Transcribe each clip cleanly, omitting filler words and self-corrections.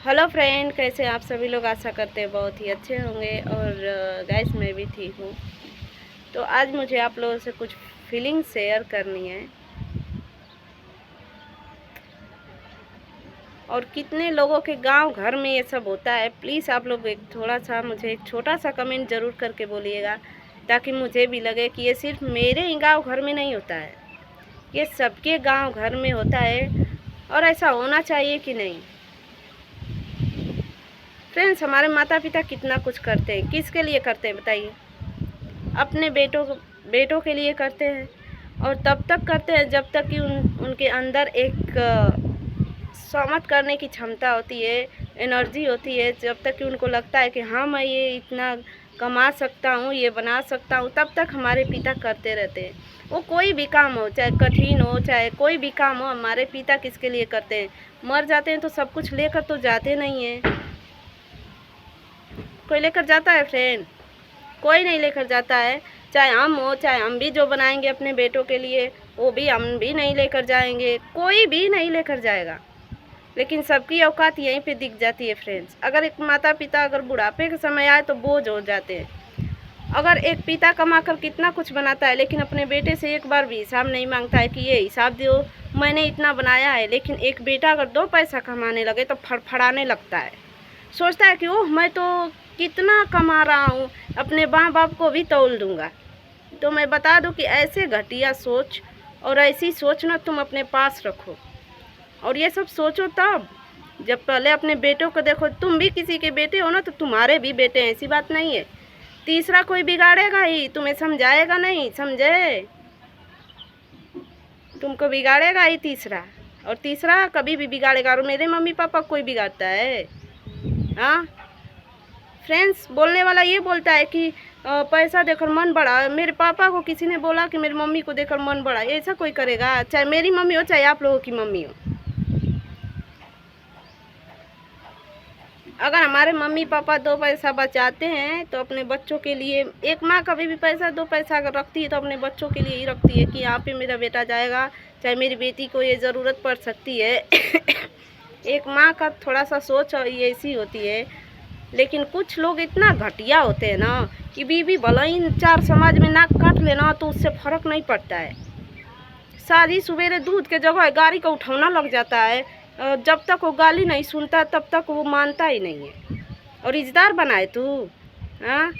Hello friend, कैसे आप सभी लोग? आशा करते हैं बहुत ही अच्छे होंगे। और गाइस, मैं भी ठीक हूँ। तो आज मुझे आप लोगों से कुछ फीलिंग शेयर करनी है। और कितने लोगों के गांव घर में ये सब होता है, प्लीज़ आप लोग एक थोड़ा सा मुझे एक छोटा सा कमेंट ज़रूर करके बोलिएगा, ताकि मुझे भी लगे कि ये सिर्फ मेरे ही गाँव घर में नहीं होता है, ये सबके गाँव घर में होता है। और ऐसा होना चाहिए कि नहीं? फ्रेंड्स, हमारे माता पिता कितना कुछ करते हैं, किसके लिए करते हैं बताइए? अपने बेटों के लिए करते हैं। और तब तक करते हैं जब तक कि उनके अंदर एक सहमत करने की क्षमता होती है, एनर्जी होती है। जब तक कि उनको लगता है कि हाँ, मैं ये इतना कमा सकता हूँ, ये बना सकता हूँ, तब तक हमारे पिता करते रहते हैं। वो कोई भी काम हो, चाहे कठिन हो, चाहे कोई भी काम हो, हमारे पिता किसके लिए करते हैं? मर जाते हैं तो सब कुछ लेकर तो जाते नहीं हैं। कोई लेकर जाता है फ्रेंड? कोई नहीं लेकर जाता है। चाहे हम हो, चाहे हम भी जो बनाएंगे अपने बेटों के लिए, वो भी हम भी नहीं लेकर जाएंगे, कोई भी नहीं लेकर जाएगा। लेकिन सबकी औकात यहीं पे दिख जाती है फ्रेंड्स। अगर एक माता पिता अगर बुढ़ापे के समय आए तो बोझ हो जाते हैं। अगर एक पिता कमाकर कितना कुछ बनाता है, लेकिन अपने बेटे से एक बार भी हिसाब नहीं मांगता है कि ये हिसाब दो, मैंने इतना बनाया है। लेकिन एक बेटा अगर 2 पैसा कमाने लगे तो फड़फड़ाने लगता है, सोचता है कि ओह, मैं तो कितना कमा रहा हूँ, अपने माँ बाप को भी तौल दूँगा। तो मैं बता दूँ कि ऐसे घटिया सोच और ऐसी सोच ना तुम अपने पास रखो। और ये सब सोचो तब जब पहले अपने बेटों को देखो। तुम भी किसी के बेटे हो ना, तो तुम्हारे भी बेटे हैं, ऐसी बात नहीं है। तीसरा कोई बिगाड़ेगा ही, तुम्हें समझाएगा नहीं, समझे? तुमको बिगाड़ेगा ही तीसरा, और तीसरा कभी भी बिगाड़ेगा। और मेरे मम्मी पापा कोई बिगाड़ता है? हाँ फ्रेंड्स, बोलने वाला ये बोलता है कि पैसा देखकर मन बढ़ा। मेरे पापा को किसी ने बोला कि मेरी मम्मी को देखकर मन बढ़ा, ऐसा कोई करेगा? चाहे मेरी मम्मी हो, चाहे आप लोगों की मम्मी हो। अगर हमारे मम्मी पापा 2 पैसा बचाते हैं तो अपने बच्चों के लिए, एक माँ कभी भी पैसा 2 पैसा अगर रखती है तो अपने बच्चों के लिए ही रखती है कि यहाँ पे मेरा बेटा जाएगा, चाहे मेरी बेटी को ये ज़रूरत पड़ सकती है। एक माँ का थोड़ा सा सोच ये ऐसी होती है। लेकिन कुछ लोग इतना घटिया होते हैं ना कि बीवी भला ही 4 समाज में नाक काट लेना तो उससे फ़र्क नहीं पड़ता है। शादी सवेरे दूध के जगह गाड़ी का उठौना लग जाता है। जब तक वो गाली नहीं सुनता तब तक वो मानता ही नहीं है। और इज़्ज़तदार बनाए तू? हाँ,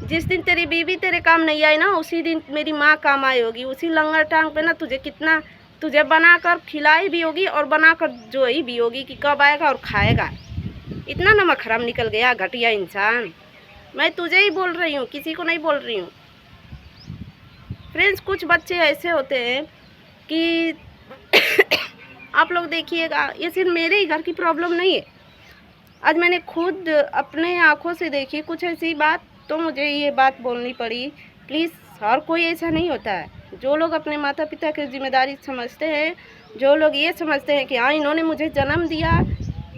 जिस दिन तेरी बीवी तेरे काम नहीं आई ना, उसी दिन मेरी माँ काम आई होगी। उसी लंगर टांग पे ना तुझे बनाकर खिलाई भी होगी और बनाकर जोई भी होगी कि कब आएगा और खाएगा। इतना नमक हराम निकल गया, घटिया इंसान। मैं तुझे ही बोल रही हूँ, किसी को नहीं बोल रही हूँ। फ्रेंड्स, कुछ बच्चे ऐसे होते हैं कि आप लोग देखिएगा, ये सिर्फ मेरे ही घर की प्रॉब्लम नहीं है। आज मैंने खुद अपने आँखों से देखी कुछ ऐसी बात, तो मुझे ये बात बोलनी पड़ी। प्लीज़, हर कोई ऐसा नहीं होता है। जो लोग अपने माता पिता की जिम्मेदारी समझते हैं, जो लोग ये समझते हैं कि हाँ, इन्होंने मुझे जन्म दिया,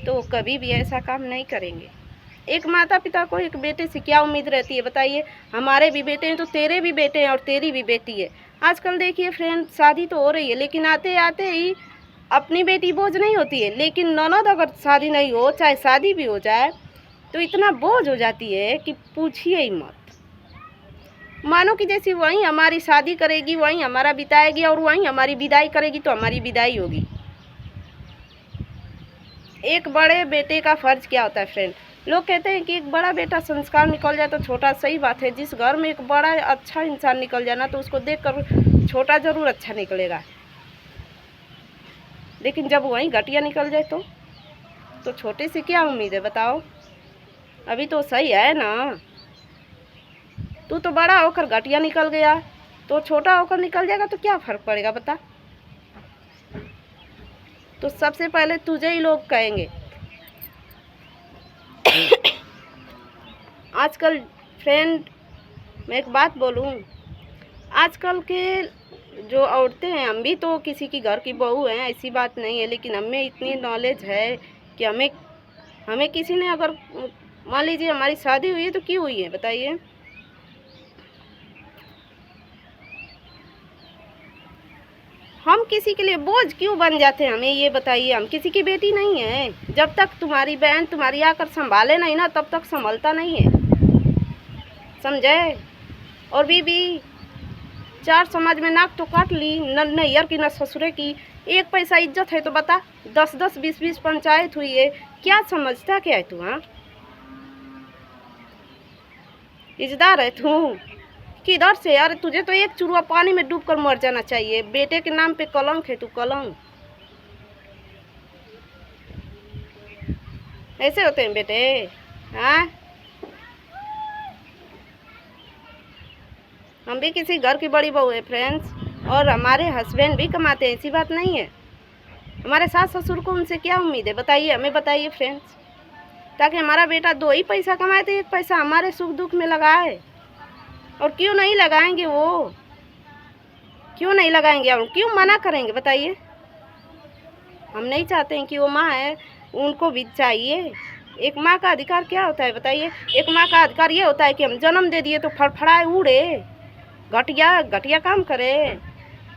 तो कभी भी ऐसा काम नहीं करेंगे। एक माता पिता को एक बेटे से क्या उम्मीद रहती है बताइए? हमारे भी बेटे हैं तो तेरे भी बेटे हैं और तेरी भी बेटी है। आजकल देखिए फ्रेंड, शादी तो हो रही है, लेकिन आते आते ही अपनी बेटी बोझ नहीं होती है। लेकिन ननद अगर शादी नहीं हो, चाहे शादी भी हो जाए, तो इतना बोझ हो जाती है कि पूछिए ही मत। मानो कि जैसे वहीं हमारी शादी करेगी, वहीं हमारा बिताएगी और वहीं हमारी विदाई करेगी, तो हमारी विदाई होगी। एक बड़े बेटे का फ़र्ज़ क्या होता है फ्रेंड? लोग कहते हैं कि एक बड़ा बेटा संस्कार निकल जाए तो छोटा, सही बात है। जिस घर में एक बड़ा अच्छा इंसान निकल जाए ना, तो उसको देखकर छोटा ज़रूर अच्छा निकलेगा। लेकिन जब वहीं घटिया निकल जाए तो छोटे से क्या उम्मीद है बताओ? अभी तो सही है ना। तू तो बड़ा होकर घटिया निकल गया, तो छोटा होकर निकल जाएगा तो क्या फ़र्क पड़ेगा बता? तो सबसे पहले तुझे ही लोग कहेंगे। आजकल फ्रेंड, मैं एक बात बोलूं, आजकल के जो औरतें हैं, हम भी तो किसी की घर की बहू हैं, ऐसी बात नहीं है। लेकिन हमें इतनी नॉलेज है कि हमें किसी ने अगर, मान लीजिए हमारी शादी हुई है तो क्यों हुई है बताइए? हम किसी के लिए बोझ क्यों बन जाते हैं, हमें ये बताइए। हम किसी की बेटी नहीं है। जब तक तुम्हारी बहन तुम्हारी आकर संभाले नहीं ना, तब तक संभलता नहीं है, समझे। और बीबी चार समाज में नाक तो काट ली, न नैयर की न ससुरे की। एक पैसा इज्जत है तो बता, 10-10 20-20 पंचायत हुई है, क्या समझता क्या है तू? हाँ, इज्जतदार है तू? किधर से यार, तुझे तो एक चुरुआ पानी में डूबकर मर जाना चाहिए। बेटे के नाम पे कलंक है तू, कलंक। ऐसे होते हैं बेटे? हाँ, हम भी किसी घर की बड़ी बहू है फ्रेंड्स, और हमारे हस्बैंड भी कमाते हैं, ऐसी बात नहीं है। हमारे सास ससुर को उनसे क्या उम्मीद है बताइए, हमें बताइए फ्रेंड्स। ताकि हमारा बेटा 2 ही पैसा कमाए तो 1 पैसा हमारे सुख दुख में लगाए। और क्यों नहीं लगाएंगे वो, क्यों नहीं लगाएंगे? और क्यों मना करेंगे बताइए? हम नहीं चाहते हैं कि वो माँ है, उनको भी चाहिए। एक माँ का अधिकार क्या होता है बताइए? एक माँ का अधिकार ये होता है कि हम जन्म दे दिए तो फड़फड़ाए उड़े, घटिया घटिया काम करे।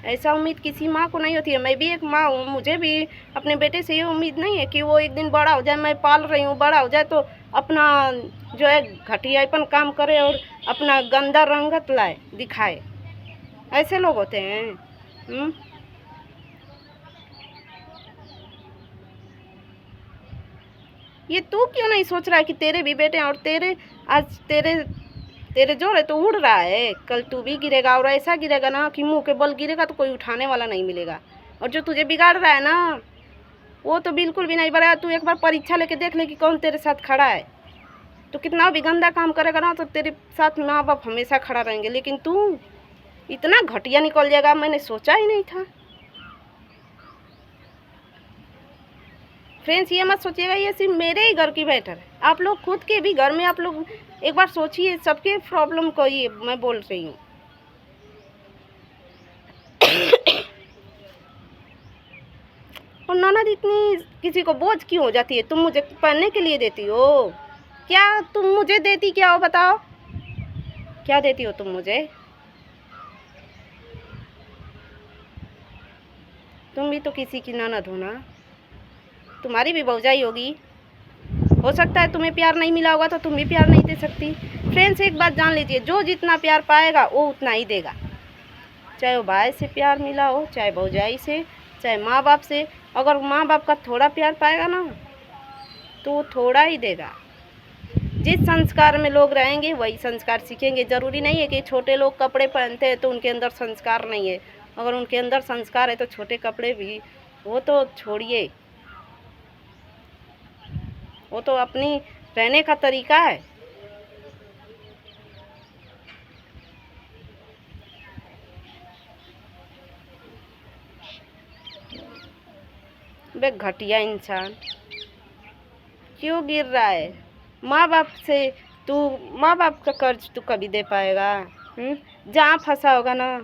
ऐसा उम्मीद किसी माँ को नहीं होती है। मैं भी एक माँ हूँ, मुझे भी अपने बेटे से ये उम्मीद नहीं है कि वो एक दिन बड़ा हो जाए, मैं पाल रही हूँ, बड़ा हो जाए तो अपना जो है घटियापन काम करे और अपना गंदा रंगत लाए दिखाए। ऐसे लोग होते हैं। ये तू क्यों नहीं सोच रहा है कि तेरे भी बेटे हैं, और तेरे आज तेरे जोड़े तो उड़ रहा है, कल तू भी गिरेगा। और ऐसा गिरेगा ना कि मुंह के बल गिरेगा तो कोई उठाने वाला नहीं मिलेगा। और जो तुझे बिगाड़ रहा है ना, वो तो बिल्कुल भी नहीं बढ़ेगा। तू एक बार परीक्षा लेके देख ले कि कौन तेरे साथ खड़ा है। तो कितना भी गंदा काम करेगा ना, तो तेरे साथ माँ बाप हमेशा खड़ा रहेंगे। लेकिन तू इतना घटिया निकल जाएगा, मैंने सोचा ही नहीं था। फ्रेंड्स, ये मत सोचिएगा ये सिर्फ मेरे ही घर की मैटर है। आप लोग खुद के भी घर में आप लोग एक बार सोचिए, सबके प्रॉब्लम को ये मैं बोल रही हूँ। और ननद इतनी किसी को बोझ क्यों हो जाती है? तुम मुझे पहनने के लिए देती हो क्या? तुम मुझे देती क्या हो बताओ? क्या देती हो तुम मुझे? तुम भी तो किसी की ननद हो ना, तुम्हारी भी भौजाई होगी। हो सकता है तुम्हें प्यार नहीं मिला होगा तो तुम भी प्यार नहीं दे सकती। फ्रेंड्स, एक बात जान लीजिए, जो जितना प्यार पाएगा वो उतना ही देगा। चाहे वो भाई से प्यार मिला हो, चाहे भौजाई से, चाहे माँ बाप से। अगर माँ बाप का थोड़ा प्यार पाएगा ना, तो वो थोड़ा ही देगा। जिस संस्कार में लोग रहेंगे वही संस्कार सीखेंगे। ज़रूरी नहीं है कि छोटे लोग कपड़े पहनते हैं तो उनके अंदर संस्कार नहीं है। अगर उनके अंदर संस्कार है तो छोटे कपड़े भी, वो तो छोड़िए, वो तो अपनी रहने का तरीका है। बे घटिया इंसान, क्यों गिर रहा है? माँ बाप से तू, माँ बाप का कर्ज तू कभी दे पाएगा? जहाँ फंसा होगा ना,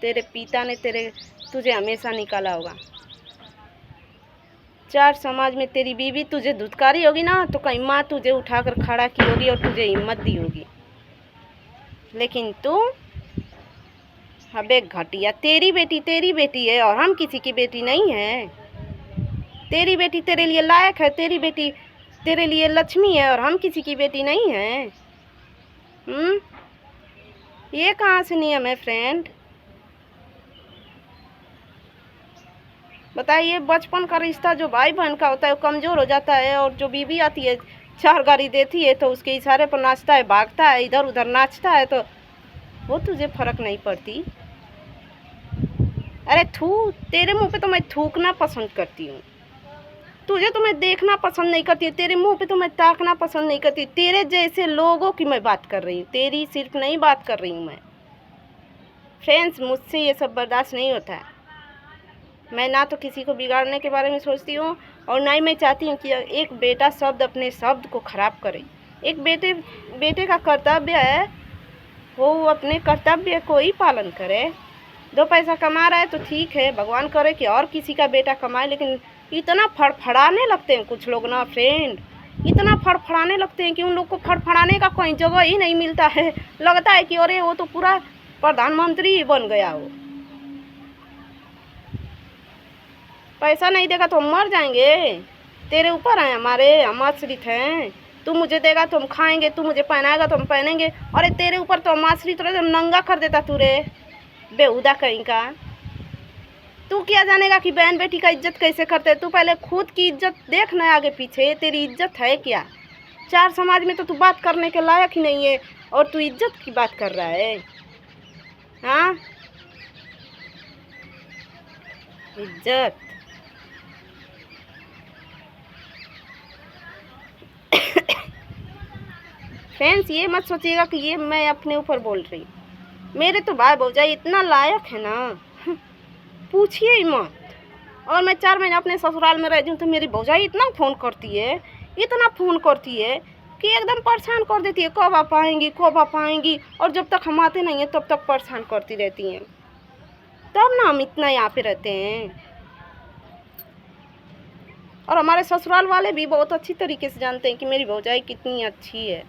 तेरे पिता ने तुझे हमेशा निकाला होगा। 4 समाज में तेरी बीवी तुझे धुतकारी होगी ना, तो कहीं माँ तुझे उठाकर खड़ा की होगी और तुझे हिम्मत दी होगी। लेकिन तू, अबे घटिया, तेरी बेटी है और हम किसी की बेटी नहीं है। तेरी बेटी तेरे लिए लायक है, तेरी बेटी तेरे लिए लक्ष्मी है, और हम किसी की बेटी नहीं है। ये कहाँ से नियम है फ्रेंड? बताइए। बचपन का रिश्ता जो भाई बहन का होता है वो कमज़ोर हो जाता है, और जो बीवी आती है 4 गाड़ी देती है तो उसके इशारे पर नाचता है, भागता है, इधर उधर नाचता है, तो वो तुझे फर्क नहीं पड़ती। अरे थू, तेरे मुंह पे तो मैं थूकना पसंद करती हूँ। तुझे तो मैं देखना पसंद नहीं करती, तेरे मुंह पे तो मैं ताकना पसंद नहीं करती। तेरे जैसे लोगों की मैं बात कर रही हूँ, तेरी सिर्फ नहीं बात कर रही हूँ मैं। फ्रेंड्स, मुझसे ये सब बर्दाश्त नहीं होता है। मैं ना तो किसी को बिगाड़ने के बारे में सोचती हूँ, और ना ही मैं चाहती हूँ कि एक बेटा शब्द अपने शब्द को ख़राब करे। एक बेटे का कर्तव्य है वो अपने कर्तव्य को ही पालन करे। 2 पैसा कमा रहा है तो ठीक है, भगवान करे कि और किसी का बेटा कमाए। लेकिन इतना फड़फड़ाने लगते हैं कुछ लोग ना फ्रेंड, इतना फड़फड़ाने लगते हैं कि उन लोग को फड़फड़ाने का कोई जगह ही नहीं मिलता है। लगता है कि अरे वो तो पूरा प्रधानमंत्री ही बन गया हो। पैसा नहीं देगा तो हम मर जाएंगे। तेरे ऊपर हैं हमारे, हम आश्रित हैं। तू मुझे देगा तो हम खाएंगे, तू मुझे पहनाएगा तो हम पहनेंगे। अरे तेरे ऊपर तो हम आश्रित रहे, नंगा कर देता तू रे बेहुदा कहीं का। तू क्या जानेगा कि बहन बेटी का इज्जत कैसे करते हैं। तू पहले खुद की इज्जत देख ना, आगे पीछे तेरी इज्जत है क्या। चार समाज में तो तू बात करने के लायक ही नहीं है और तू इज्जत की बात कर रहा है। हाँ, इज्जत। फ्रेंड्स, ये मत सोचिएगा कि ये मैं अपने ऊपर बोल रही हूँ। मेरे तो भाई भौजाई इतना लायक है ना, पूछिए ही मत। और मैं 4 महीने अपने ससुराल में रहती हूँ तो मेरी भौजाई इतना फ़ोन करती है, इतना फ़ोन करती है कि एकदम परेशान कर देती है। कब आप आएंगी, कब आप आएंगी। और जब तक हम आते नहीं हैं तब तक परेशान करती रहती हैं। तब ना हम इतना यहाँ पे रहते हैं। और हमारे ससुराल वाले भी बहुत अच्छी तरीके से जानते हैं कि मेरी भौजाई कितनी अच्छी है।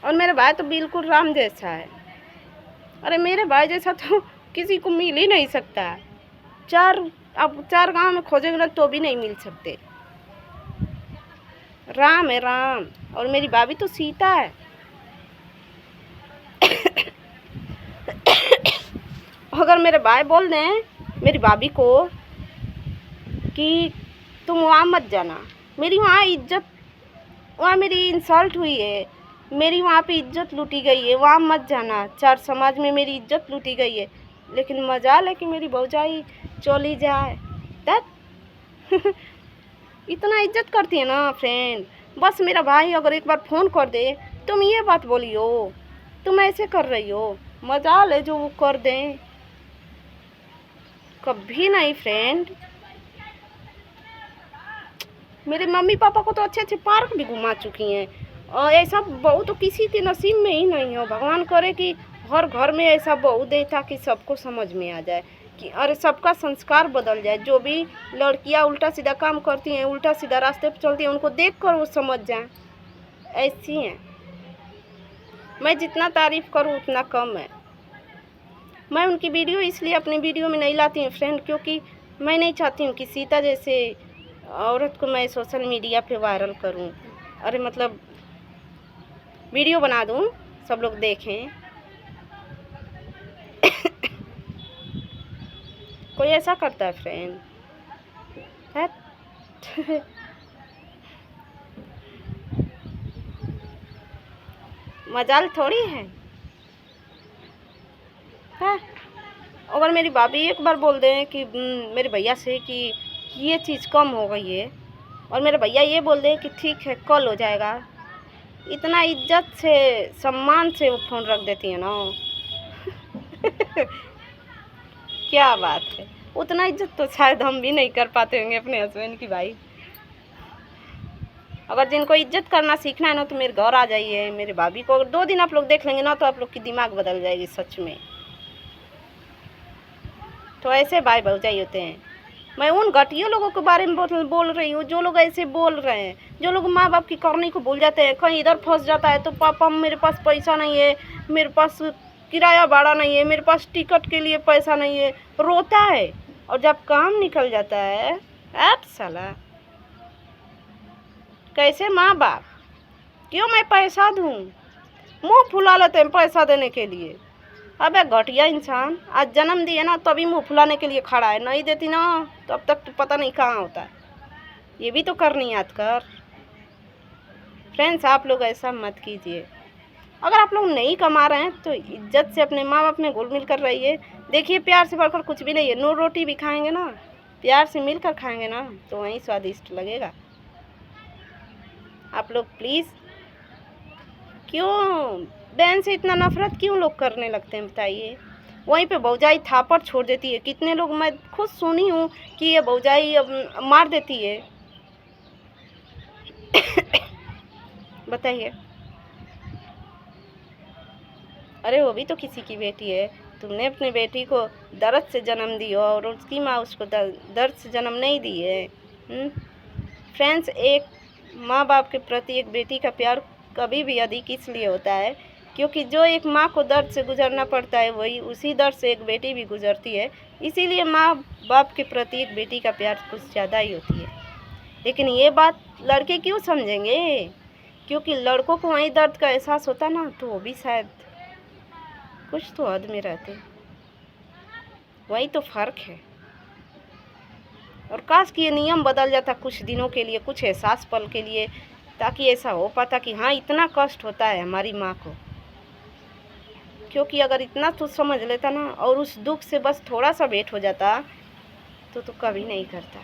और मेरे भाई तो बिल्कुल राम जैसा है। अरे मेरे भाई जैसा तो किसी को मिल ही नहीं सकता। अब 4 गांव में खोजेंगे ना तो भी नहीं मिल सकते। राम है, राम। और मेरी भाभी तो सीता है। अगर मेरे भाई बोल दें मेरी भाभी को कि तुम वहाँ मत जाना, मेरी वहाँ इज्जत, वहाँ मेरी इंसल्ट हुई है, मेरी वहाँ पे इज्जत लूटी गई है, वहाँ मत जाना, 4 समाज में मेरी इज्जत लूटी गई है। लेकिन मजाल है कि मेरी भौजाई चली जाए तब। इतना इज्जत करती है ना फ्रेंड। बस मेरा भाई अगर एक बार फ़ोन कर दे तुम ये बात बोली हो, तुम ऐसे कर रही हो, मजाल है जो वो कर दें। कभी नहीं फ्रेंड। मेरे मम्मी पापा को तो अच्छे अच्छे पार्क भी घुमा चुकी हैं। और ऐसा बहू तो किसी के नसीब में ही नहीं हो। भगवान करे कि हर घर में ऐसा बहू दे ताकि सबको समझ में आ जाए कि अरे सबका संस्कार बदल जाए। जो भी लड़कियां उल्टा सीधा काम करती हैं, उल्टा सीधा रास्ते पर चलती हैं, उनको देखकर वो समझ जाएं ऐसी हैं। मैं जितना तारीफ़ करूँ उतना कम है। मैं उनकी वीडियो इसलिए अपनी वीडियो में नहीं लाती हूँ फ्रेंड, क्योंकि मैं नहीं चाहती हूँ कि सीता जैसे औरत को मैं सोशल मीडिया पे वायरल करूँ। अरे मतलब वीडियो बना दूँ, सब लोग देखें। कोई ऐसा करता है फ्रेंड? मजाल थोड़ी है। अगर मेरी भाभी एक बार बोल दें कि मेरे भैया से कि ये चीज़ कम हो गई है, और मेरे भैया ये बोल दें कि ठीक है कल हो जाएगा, इतना इज्जत से सम्मान से वो फ़ोन रख देती है ना। क्या बात है। उतना इज्जत तो शायद हम भी नहीं कर पाते होंगे अपने हस्बैंड की। भाई अगर जिनको इज्जत करना सीखना है ना तो मेरे घर आ जाइए। मेरे भाभी को अगर 2 दिन आप लोग देख लेंगे ना तो आप लोग की दिमाग बदल जाएगी सच में। तो ऐसे भाई भौजाई होते हैं। मैं उन घटिया लोगों के बारे में बोल रही हूँ जो लोग ऐसे बोल रहे हैं, जो लोग माँ बाप की करनी को भूल जाते हैं। कहीं इधर फंस जाता है तो पापा मेरे पास पैसा नहीं है, मेरे पास किराया भाड़ा नहीं है, मेरे पास टिकट के लिए पैसा नहीं है, रोता है। और जब काम निकल जाता है ऐप साला कैसे माँ बाप क्यों मैं पैसा दूँ, मुँह फुला लेते हैं पैसा देने के लिए। अबे घटिया इंसान, आज जन्म दिए ना तभी मुँह फुलाने के लिए खड़ा है। नहीं देती ना तो अब तक तो पता नहीं कहाँ होता है। ये भी तो करनी याद कर। फ्रेंड्स, आप लोग ऐसा मत कीजिए। अगर आप लोग नहीं कमा रहे हैं तो इज्जत से अपने माँ बाप में घुल मिल कर रहिए। देखिए प्यार से बढ़कर कुछ भी नहीं है। नून रोटी भी खाएंगे ना, प्यार से मिल कर खाएंगे ना तो वहीं स्वादिष्ट लगेगा। आप लोग प्लीज़, क्यों बहन से इतना नफरत क्यों लोग करने लगते हैं बताइए। वहीं पे भौजाई थापड़ छोड़ देती है। कितने लोग मैं खुद सुनी हूँ कि ये भौजाई अब मार देती है। बताइए। अरे वो भी तो किसी की बेटी है। तुमने अपनी बेटी को दर्द से जन्म दिया और उसकी माँ उसको दर्द से जन्म नहीं दी है। फ्रेंड्स, एक माँ बाप के प्रति एक बेटी का प्यार कभी भी अधिक इसलिए होता है क्योंकि जो एक माँ को दर्द से गुजरना पड़ता है वही उसी दर्द से एक बेटी भी गुजरती है। इसीलिए माँ बाप के प्रति एक बेटी का प्यार कुछ ज़्यादा ही होती है। लेकिन ये बात लड़के क्यों समझेंगे? क्योंकि लड़कों को वही दर्द का एहसास होता ना, तो वो भी शायद कुछ तो हद में रहते। वही तो फ़र्क है। और काश कि ये नियम बदल जाता कुछ दिनों के लिए, कुछ एहसास पल के लिए, ताकि ऐसा हो पाता कि हाँ, इतना कष्ट होता है हमारी माँ को। क्योंकि अगर इतना तो समझ लेता ना और उस दुख से बस थोड़ा सा भेंट हो जाता तो कभी नहीं करता।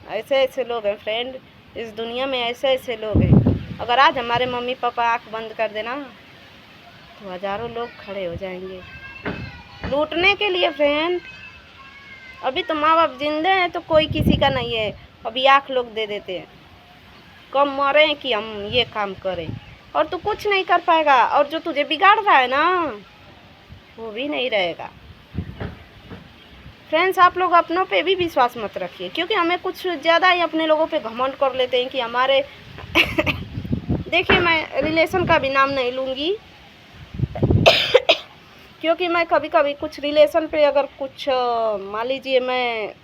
ऐसे ऐसे लोग हैं फ्रेंड, इस दुनिया में ऐसे ऐसे लोग हैं। अगर आज हमारे मम्मी पापा आँख बंद कर देना तो हज़ारों लोग खड़े हो जाएंगे लूटने के लिए फ्रेंड। अभी तो माँ बाप जिंदे हैं तो कोई किसी का नहीं है, अभी आँख लोग दे देते हैं, कम मरें कि हम ये काम करें। और तू कुछ नहीं कर पाएगा, और जो तुझे बिगाड़ रहा है ना वो भी नहीं रहेगा। फ्रेंड्स, आप लोग अपनों पे भी विश्वास मत रखिए, क्योंकि हमें कुछ ज़्यादा ही अपने लोगों पे घमंड कर लेते हैं कि हमारे देखिए, मैं रिलेशन का भी नाम नहीं लूँगी क्योंकि मैं कभी कभी कुछ रिलेशन पे अगर कुछ मान लीजिए मैं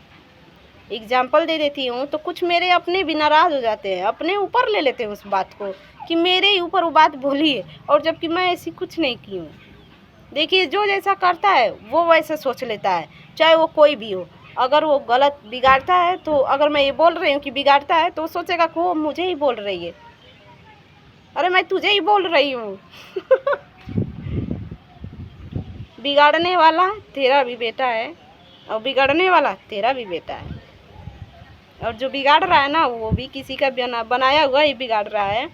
एग्जाम्पल दे देती हूँ तो कुछ मेरे अपने भी नाराज़ हो जाते हैं, अपने ऊपर ले लेते हैं उस बात को कि मेरे ही ऊपर वो बात बोली है, और जबकि मैं ऐसी कुछ नहीं की हूँ। देखिए, जो जैसा करता है वो वैसे सोच लेता है, चाहे वो कोई भी हो। अगर वो गलत बिगाड़ता है तो अगर मैं ये बोल रही हूँ कि बिगाड़ता है तो वो सोचेगा कि वो मुझे ही बोल रही है। अरे मैं तुझे ही बोल रही हूँ बिगाड़ने वाला तेरा भी बेटा है और बिगड़ने वाला तेरा भी बेटा है, और जो बिगाड़ रहा है ना वो भी किसी का बनाया हुआ ही बिगाड़ रहा है,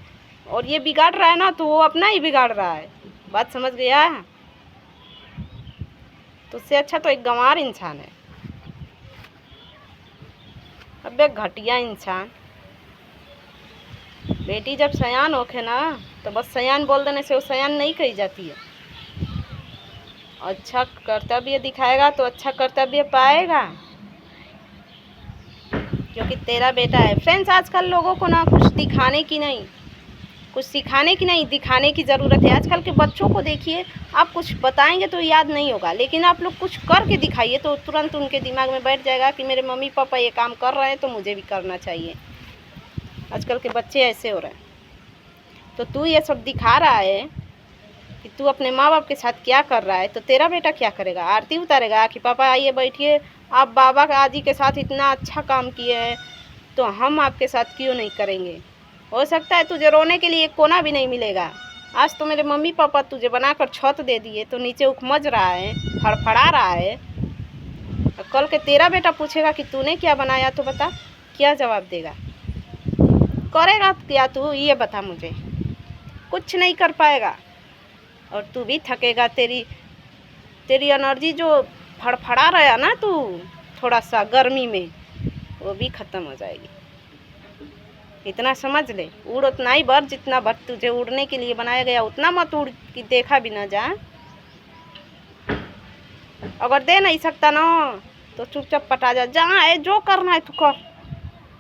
और ये बिगाड़ रहा है ना तो वो अपना ही बिगाड़ रहा है। बात समझ गया? तो उससे अच्छा तो एक गंवार इंसान है। अब एक घटिया इंसान। बेटी जब सयान होके ना तो बस सयान बोल देने से वो सयान नहीं कही जाती है। अच्छा कर्तव्य दिखाएगा तो अच्छा कर्तव्य पाएगा, क्योंकि तेरा बेटा है। फ्रेंड्स, आजकल लोगों को ना कुछ दिखाने की नहीं, कुछ सिखाने की नहीं, दिखाने की ज़रूरत है। आजकल के बच्चों को देखिए, आप कुछ बताएंगे तो याद नहीं होगा, लेकिन आप लोग कुछ करके दिखाइए तो तुरंत उनके दिमाग में बैठ जाएगा कि मेरे मम्मी पापा ये काम कर रहे हैं तो मुझे भी करना चाहिए। आजकल के बच्चे ऐसे हो रहे हैं। तो तू ये सब दिखा रहा है कि तू अपने माँ बाप के साथ क्या कर रहा है, तो तेरा बेटा क्या करेगा? आरती उतारेगा कि पापा आइए बैठिए, आप बाबा आदि के साथ इतना अच्छा काम किए हैं तो हम आपके साथ क्यों नहीं करेंगे। हो सकता है तुझे रोने के लिए एक कोना भी नहीं मिलेगा। आज तो मेरे मम्मी पापा तुझे बनाकर छत दे दिए तो नीचे उखमज रहा है, फड़फड़ा रहा है। कल के तेरा बेटा पूछेगा कि तूने क्या बनाया तो बता, क्या जवाब देगा? करेगा क्या तू, ये बता मुझे? कुछ नहीं कर पाएगा, और तू भी थकेगा। तेरी एनर्जी जो फड़फड़ा रहा ना तू थोड़ा सा गर्मी में, वो भी ख़त्म हो जाएगी। इतना समझ ले, उड़ उतना ही भर जितना भर तुझे उड़ने के लिए बनाया गया, उतना मत उड़ कि देखा भी ना जा। अगर दे नहीं सकता ना तो चुपचाप पटा जा, जहाँ है जो करना है तू कर।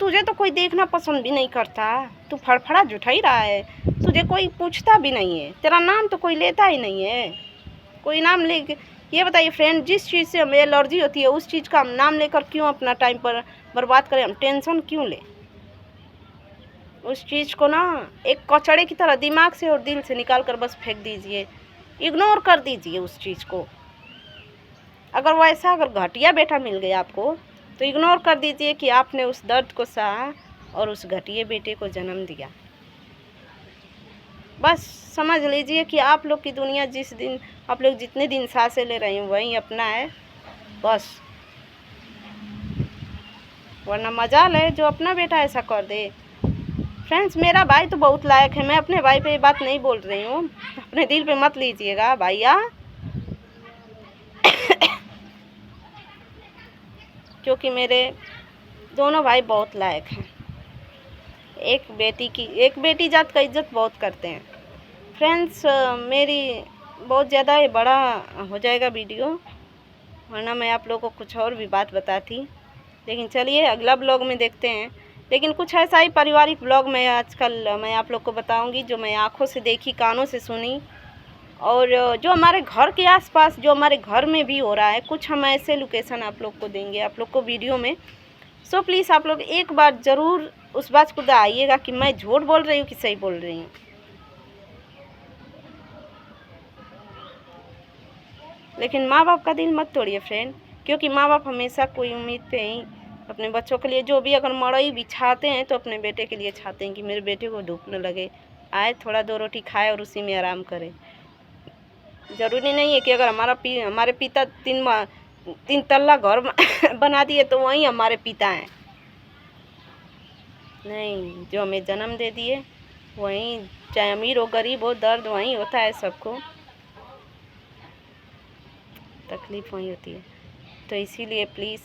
तुझे तो कोई देखना पसंद भी नहीं करता, तू फड़फड़ा जुटा ही रहा है, तुझे कोई पूछता भी नहीं है, तेरा नाम तो कोई लेता ही नहीं है। कोई नाम ले, ये बताइए फ्रेंड, जिस चीज़ से हमें एलर्जी होती है उस चीज़ का हम नाम लेकर क्यों अपना टाइम पर बर्बाद करें, हम टेंशन क्यों लें? उस चीज़ को ना एक कचड़े की तरह दिमाग से और दिल से निकाल कर बस फेंक दीजिए, इग्नोर कर दीजिए उस चीज़ को। अगर घटिया बेटा मिल गया आपको तो इग्नोर कर दीजिए कि आपने उस दर्द को सहा और उस घटिया बेटे को जन्म दिया। बस समझ लीजिए कि आप लोग की दुनिया जिस दिन आप लोग जितने दिन सांसें ले रहे हैं वही अपना है बस, वरना मजाल है जो अपना बेटा ऐसा कर दे। फ्रेंड्स, मेरा भाई तो बहुत लायक है, मैं अपने भाई पे ये बात नहीं बोल रही हूँ, अपने दिल पे मत लीजिएगा भैया क्योंकि मेरे दोनों भाई बहुत लायक हैं। एक बेटी जात का इज्जत बहुत करते हैं। फ्रेंड्स, मेरी बहुत ज़्यादा ये बड़ा हो जाएगा वीडियो, वरना मैं आप लोगों को कुछ और भी बात बताती, लेकिन चलिए अगला ब्लॉग में देखते हैं लेकिन कुछ ऐसा ही पारिवारिक ब्लॉग मैं आजकल मैं आप लोग को बताऊंगी, जो मैं आँखों से देखी, कानों से सुनी, और जो हमारे घर के आसपास, जो हमारे घर में भी हो रहा है। कुछ हम ऐसे लोकेशन आप लोग को देंगे, आप लोग को वीडियो में। सो प्लीज़ आप लोग एक बार ज़रूर उस बात को आइएगा कि मैं झूठ बोल रही हूँ कि सही बोल रही हूँ। लेकिन माँ बाप का दिल मत तोड़िए फ्रेंड, क्योंकि माँ बाप हमेशा कोई उम्मीद पे ही अपने बच्चों के लिए, जो भी अगर मड़ई बिछाते हैं तो अपने बेटे के लिए छाते हैं कि मेरे बेटे को धूप न लगे, आए थोड़ा 2 रोटी खाए और उसी में आराम करे। ज़रूरी नहीं है कि अगर हमारे पिता 3 तल्ला घर बना दिए तो वहीं हमारे पिता हैं। नहीं, जो हमें जन्म दे दिए वहीं, चाहे अमीर हो गरीब हो, दर्द वहीं होता है सबको, तकलीफ़ वहीं होती है। तो इसीलिए प्लीज़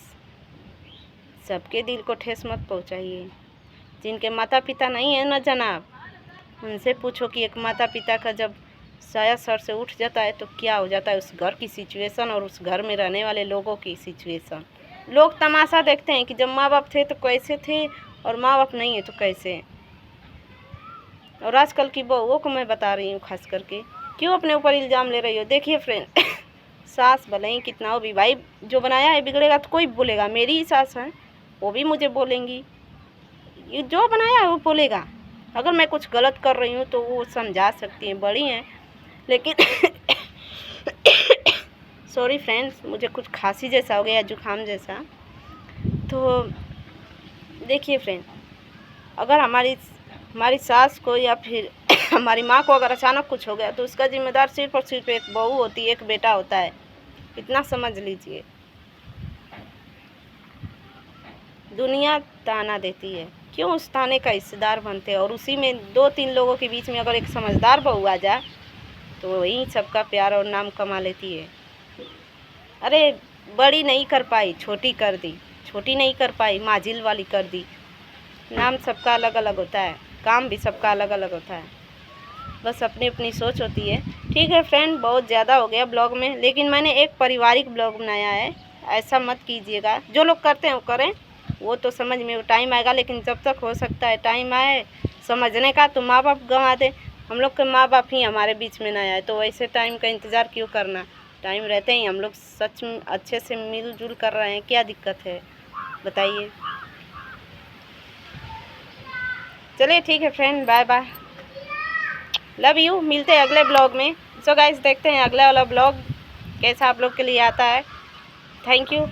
सबके दिल को ठेस मत पहुंचाइए। जिनके माता पिता नहीं है ना जनाब, उनसे पूछो कि एक माता पिता का जब साया सर से उठ जाता है तो क्या हो जाता है उस घर की सिचुएशन और उस घर में रहने वाले लोगों की सिचुएशन। लोग तमाशा देखते हैं कि जब माँ बाप थे तो कैसे थे और माँ बाप नहीं है तो कैसे। और आजकल की बहुओं को मैं बता रही हूँ खास करके, क्यों अपने ऊपर इल्ज़ाम ले रही हो। देखिए फ्रेंड, सास भले ही कितना हो भी, भाई जो बनाया है बिगड़ेगा तो कोई बोलेगा। मेरी ही सास है, वो भी मुझे बोलेंगी, ये जो बनाया है वो बोलेगा। अगर मैं कुछ गलत कर रही हूँ तो वो समझा सकती हैं, बड़ी हैं। लेकिन सॉरी फ्रेंड्स, मुझे कुछ खांसी जैसा हो गया, जुकाम जैसा। तो देखिए फ्रेंड, अगर हमारी सास को या फिर हमारी माँ को अगर अचानक कुछ हो गया तो उसका जिम्मेदार सिर्फ और सिर्फ एक बहू होती है, एक बेटा होता है। इतना समझ लीजिए। दुनिया ताना देती है, क्यों उस ताने का हिस्सेदार बनते हैं। और उसी में 2-3 लोगों के बीच में अगर एक समझदार बहू आ जाए तो वही सबका प्यार और नाम कमा लेती है। अरे बड़ी नहीं कर पाई, छोटी कर दी, छोटी नहीं कर पाई, माजिल वाली कर दी। नाम सबका अलग अलग होता है, काम भी सबका अलग अलग होता है, बस अपनी अपनी सोच होती है। ठीक है फ्रेंड, बहुत ज़्यादा हो गया ब्लॉग में, लेकिन मैंने एक पारिवारिक ब्लॉग बनाया है। ऐसा मत कीजिएगा, जो लोग करते हैं वो करें, वो तो समझ में टाइम आएगा। लेकिन जब तक हो सकता है टाइम आए समझने का, तो माँ बाप गंवा दे। हम लोग के माँ बाप ही हमारे बीच में ना आए तो वैसे टाइम का इंतज़ार क्यों करना। टाइम रहते ही हम लोग सच में अच्छे से मिलजुल कर रहे हैं, क्या दिक्कत है बताइए। चलिए ठीक है friend, bye bye, love you. मिलते हैं अगले ब्लॉग में। सो गाइस, देखते हैं अगला वाला ब्लॉग कैसा आप लोग के लिए आता है। Thank you.